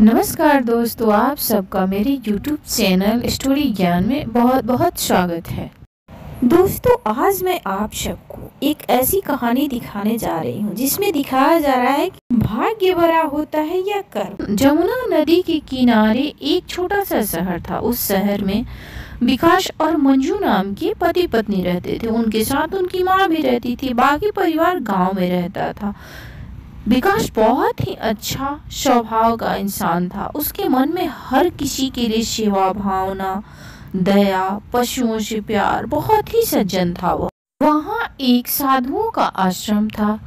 नमस्कार दोस्तों, आप सबका मेरे YouTube चैनल स्टोरी ज्ञान में बहुत बहुत स्वागत है। दोस्तों, आज मैं आप सबको एक ऐसी कहानी दिखाने जा रही हूँ जिसमें दिखाया जा रहा है कि भाग्य भरा होता है या कर्म। जमुना नदी के किनारे एक छोटा सा शहर था। उस शहर में विकास और मंजू नाम के पति पत्नी रहते थे। उनके साथ उनकी माँ भी रहती थी। बाकी परिवार गाँव में रहता था। विकास बहुत ही अच्छा स्वभाव का इंसान था। उसके मन में हर किसी के लिए सेवा भावना, दया, पशुओं से प्यार, बहुत ही सज्जन था वो। वहाँ एक साधुओं का आश्रम था।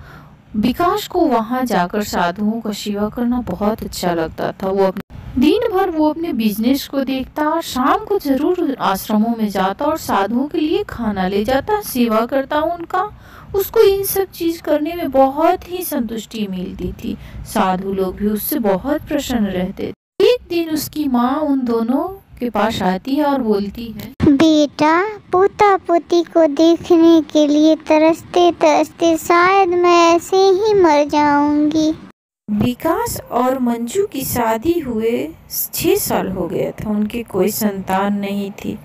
विकास को वहाँ जाकर साधुओं का सेवा करना बहुत अच्छा लगता था। दिन भर वो अपने बिजनेस को देखता और शाम को जरूर आश्रमों में जाता और साधुओं के लिए खाना ले जाता, सेवा करता उनका। उसको इन सब चीज करने में बहुत ही संतुष्टि मिलती थी। साधु लोग भी उससे बहुत प्रसन्न रहते थे। एक दिन उसकी माँ उन दोनों के पास आती है और बोलती है, बेटा, पोता पोती को देखने के लिए तरसते तरसते शायद मैं ऐसे ही मर जाऊंगी। विकास और मंजू की शादी हुए 6 साल हो गया था। उनकी कोई संतान नहीं थी।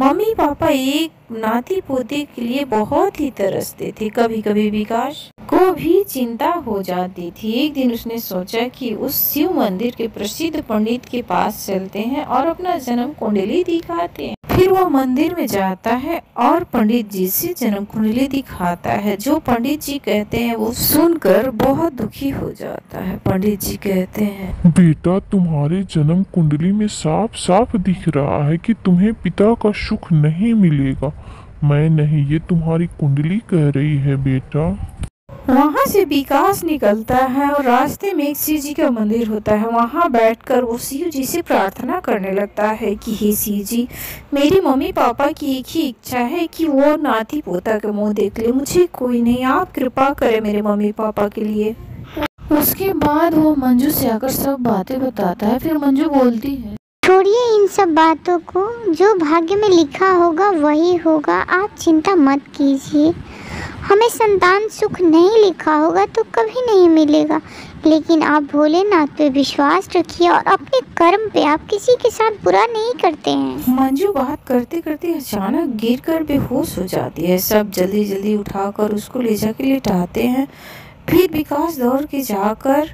मम्मी पापा एक नाती पोते के लिए बहुत ही तरसते थे। कभी कभी विकास को भी चिंता हो जाती थी। एक दिन उसने सोचा कि उस शिव मंदिर के प्रसिद्ध पंडित के पास चलते हैं और अपना जन्म कुंडली दिखाते हैं। फिर वह मंदिर में जाता है और पंडित जी से जन्म कुंडली दिखाता है। जो पंडित जी कहते हैं वो सुनकर बहुत दुखी हो जाता है। पंडित जी कहते हैं, बेटा, तुम्हारे जन्म कुंडली में साफ साफ दिख रहा है कि तुम्हें पिता का सुख नहीं मिलेगा। मैं नहीं, ये तुम्हारी कुंडली कह रही है बेटा। वहाँ से विकास निकलता है और रास्ते में एक शिव जी का मंदिर होता है। वहाँ बैठकर वो शिव जी से प्रार्थना करने लगता है कि हे शिव जी, मेरी मम्मी पापा की एक ही इच्छा है कि वो नाती पोता के मुंह देख ले। मुझे कोई नहीं, आप कृपा करें मेरे मम्मी पापा के लिए। उसके बाद वो मंजू से आकर सब बातें बताता है। फिर मंजू बोलती है, छोड़िए इन सब बातों को, जो भाग्य में लिखा होगा वही होगा। आप चिंता मत कीजिए। हमें संतान सुख नहीं लिखा होगा तो कभी नहीं मिलेगा, लेकिन आप भोलेनाथ पे विश्वास रखिए और अपने कर्म पे। आप किसी के साथ बुरा नहीं करते हैं। मंजू बात करते करते अचानक गिरकर बेहोश हो जाती है। सब जल्दी जल्दी उठाकर उसको ले जाके लिटाते हैं। फिर विकास दौड़ के जाकर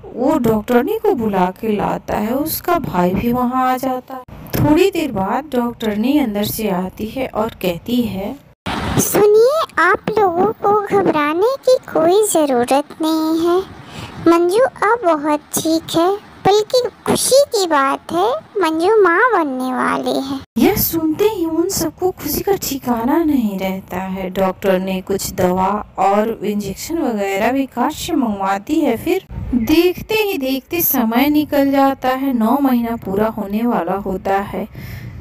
वो डॉक्टरनी को बुला के लाता है। उसका भाई भी वहाँ आ जाता है। थोड़ी देर बाद डॉक्टरनी अंदर से आती है और कहती है, सुनिए, आप लोगों को घबराने की कोई ज़रूरत नहीं है। मंजू अब बहुत ठीक है, बल्कि खुशी की बात है, मंजू माँ बनने वाली है। यह सुनते ही उन सबको खुशी का ठिकाना नहीं रहता है। डॉक्टर ने कुछ दवा और इंजेक्शन वगैरह विकास से मंगवाती है। फिर देखते ही देखते समय निकल जाता है। 9 महीना पूरा होने वाला होता है।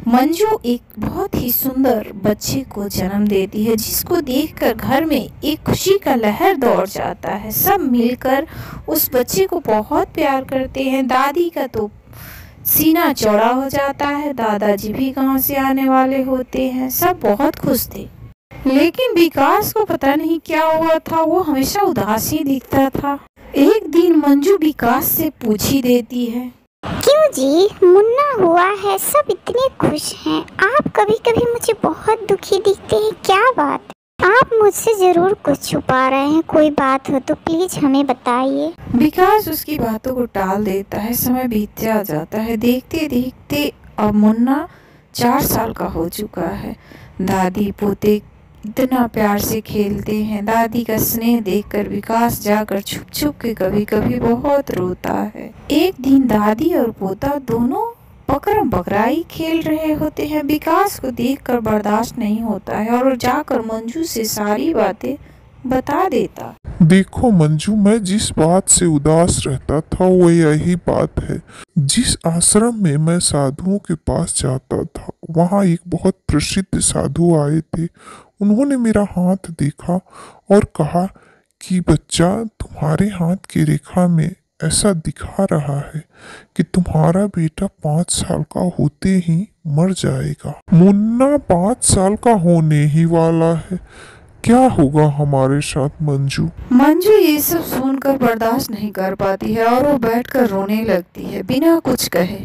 मंजू एक बहुत ही सुंदर बच्चे को जन्म देती है, जिसको देखकर घर में एक खुशी का लहर दौड़ जाता है। सब मिलकर उस बच्चे को बहुत प्यार करते हैं। दादी का तो सीना चौड़ा हो जाता है। दादाजी भी कहाँ से आने वाले होते हैं। सब बहुत खुश थे। लेकिन विकास को पता नहीं क्या हुआ था, वो हमेशा उदास ही दिखता था। एक दिन मंजू विकास से पूछ ही देती है, क्यों जी, मुन्ना हुआ है, सब इतने खुश हैं। आप कभी कभी मुझे बहुत दुखी दिखते हैं, क्या बात? आप मुझसे जरूर कुछ छुपा रहे हैं। कोई बात हो तो प्लीज हमें बताइए। विकास उसकी बातों को टाल देता है। समय बीतता जाता है। देखते देखते अब मुन्ना 4 साल का हो चुका है। दादी पोते इतना प्यार से खेलते हैं। दादी का स्नेह देखकर विकास जाकर छुप छुप के कभी कभी बहुत रोता है। एक दिन दादी और पोता दोनों पकड़म पकड़ाई खेल रहे होते हैं। विकास को देखकर बर्दाश्त नहीं होता है और जाकर मंजू से सारी बातें बता देता। देखो मंजू, मैं जिस बात से उदास रहता था वो यही बात है। जिस आश्रम में मैं साधुओं के पास जाता था, वहाँ एक बहुत प्रसिद्ध साधु आए थे। उन्होंने मेरा हाथ देखा और कहा कि बच्चा, तुम्हारे हाथ की रेखा में ऐसा दिखा रहा है कि तुम्हारा बेटा 5 साल का होते ही मर जाएगा। मुन्ना 5 साल का होने ही वाला है। क्या होगा हमारे साथ मंजू? मंजू ये सब सुनकर बर्दाश्त नहीं कर पाती है और वो बैठकर रोने लगती है बिना कुछ कहे।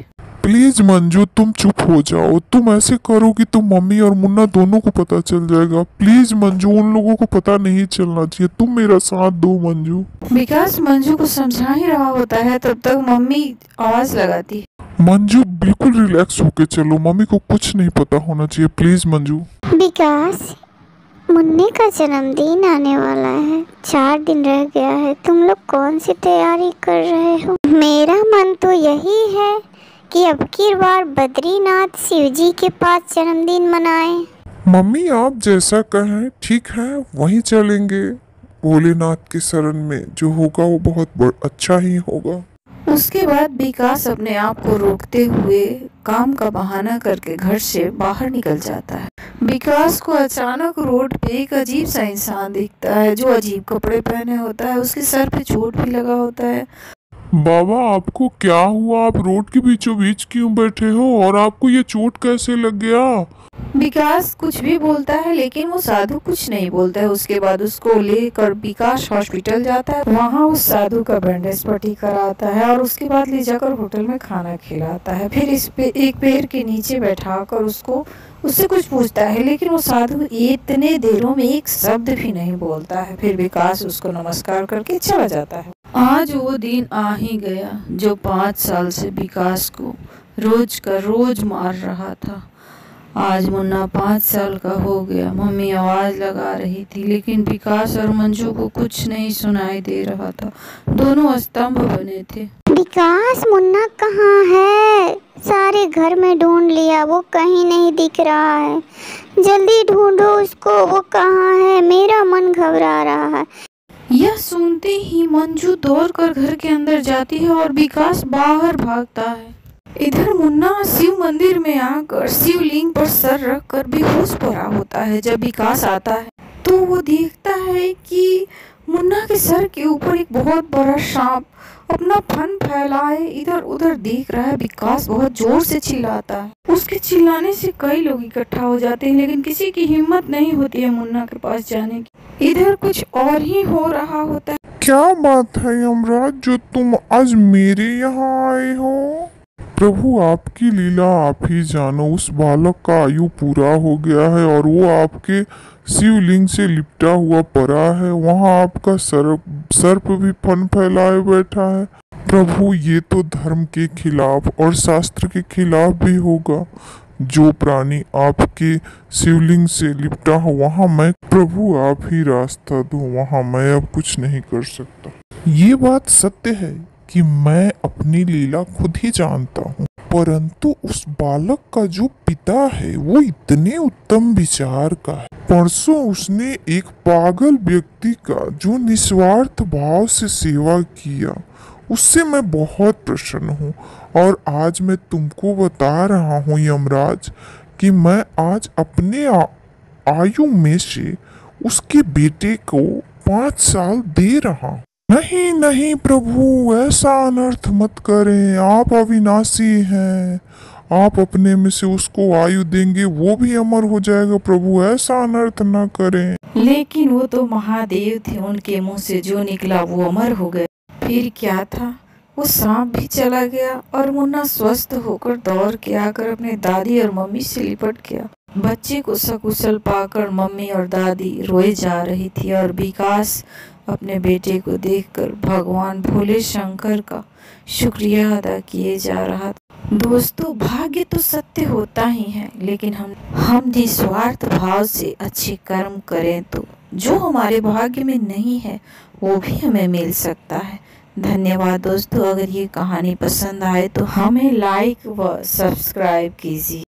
प्लीज मंजू तुम चुप हो जाओ। तुम ऐसे करोगी तो मम्मी और मुन्ना दोनों को पता चल जाएगा। प्लीज मंजू, उन लोगों को पता नहीं चलना चाहिए। तुम मेरा साथ दो मंजू। विकास मंजू को समझा ही रहा होता है, तब तक मम्मी आवाज लगाती है। मंजू बिल्कुल रिलैक्स होके चलो, मम्मी को कुछ नहीं पता होना चाहिए। प्लीज मंजू। विकास, मुन्ने का जन्मदिन आने वाला है, 4 दिन रह गया है। तुम लोग कौन सी तैयारी कर रहे हो? मेरा मन तो यही है कि अब की बार बद्रीनाथ शिव जी के पास जन्मदिन मनाएं। मम्मी आप जैसा कहें ठीक है, वहीं चलेंगे। भोलेनाथ के शरण में जो होगा वो बहुत अच्छा ही होगा। उसके बाद विकास अपने आप को रोकते हुए काम का बहाना करके घर से बाहर निकल जाता है। विकास को अचानक रोड पे एक अजीब सा इंसान दिखता है जो अजीब कपड़े पहने होता है। उसके सर पे चोट भी लगा होता है। बाबा आपको क्या हुआ? आप रोड के बीचों बीच क्यों बैठे हो और आपको ये चोट कैसे लग गया? विकास कुछ भी बोलता है लेकिन वो साधु कुछ नहीं बोलता है। उसके बाद उसको लेकर विकास हॉस्पिटल जाता है। वहाँ उस साधु का बैंडेज पट्टी कराता है और उसके बाद ले जाकर होटल में खाना खिलाता है। फिर इस पे एक पेड़ के नीचे बैठाकर उससे कुछ पूछता है, लेकिन वो साधु इतने देरों में एक शब्द भी नहीं बोलता है। फिर विकास उसको नमस्कार करके चला जाता है। आज वो दिन आ ही गया जो 5 साल से विकास को रोज का रोज मार रहा था। आज मुन्ना 5 साल का हो गया। मम्मी आवाज लगा रही थी लेकिन विकास और मंजू को कुछ नहीं सुनाई दे रहा था। दोनों स्तंभ बने थे। विकास, मुन्ना कहाँ है? सारे घर में ढूंढ लिया, वो कहीं नहीं दिख रहा है। जल्दी ढूंढो उसको, वो कहाँ है? मेरा मन घबरा रहा है। यह सुनते ही मंजू दौड़कर घर के अंदर जाती है और विकास बाहर भागता है। इधर मुन्ना शिव मंदिर में आकर शिवलिंग पर सर रखकर बेहोश पड़ा होता है। जब विकास आता है तो वो देखता है कि मुन्ना के सर के ऊपर एक बहुत बड़ा सांप अपना फन फैलाए इधर उधर देख रहा है। विकास बहुत जोर से चिल्लाता है। उसके चिल्लाने से कई लोग इकट्ठा हो जाते हैं लेकिन किसी की हिम्मत नहीं होती है मुन्ना के पास जाने की। इधर कुछ और ही हो रहा होता है। क्या बात है यमराज, जो तुम आज मेरे यहाँ आए हो? प्रभु आपकी लीला आप ही जानो। उस बालक का आयु पूरा हो गया है और वो आपके शिवलिंग से लिपटा हुआ पड़ा है। वहाँ आपका सर्प भी फन फैलाए बैठा है। प्रभु ये तो धर्म के खिलाफ और शास्त्र के खिलाफ भी होगा। जो प्राणी आपके शिवलिंग से लिपटा हो वहाँ मैं, प्रभु आप ही रास्ता दो, वहाँ मैं अब कुछ नहीं कर सकता। ये बात सत्य है कि मैं अपनी लीला खुद ही जानता हूँ, परंतु उस बालक का जो पिता है वो इतने उत्तम विचार का है। परसों उसने एक पागल व्यक्ति का जो निस्वार्थ भाव से सेवा किया, उससे मैं बहुत प्रसन्न हूँ। और आज मैं तुमको बता रहा हूँ यमराज कि मैं आज अपने आयु में से उसके बेटे को 5 साल दे रहा हूँ। नहीं नहीं प्रभु, ऐसा अनर्थ मत करें। आप अविनाशी हैं। आप अपने में से उसको आयु देंगे, वो भी अमर हो जाएगा। प्रभु ऐसा अनर्थ न करें। लेकिन वो तो महादेव थे, उनके मुंह से जो निकला वो अमर हो गया। फिर क्या था, वो सांप भी चला गया और मुन्ना स्वस्थ होकर दौड़ के आकर अपने दादी और मम्मी से लिपट गया। बच्चे को सकुशल पाकर मम्मी और दादी रोए जा रही थी और विकास अपने बेटे को देखकर भगवान भोले शंकर का शुक्रिया अदा किए जा रहा था। दोस्तों, भाग्य तो सत्य होता ही है, लेकिन हम निस्वार्थ भाव से अच्छे कर्म करें तो जो हमारे भाग्य में नहीं है वो भी हमें मिल सकता है। धन्यवाद दोस्तों। अगर ये कहानी पसंद आए तो हमें लाइक व सब्सक्राइब कीजिए।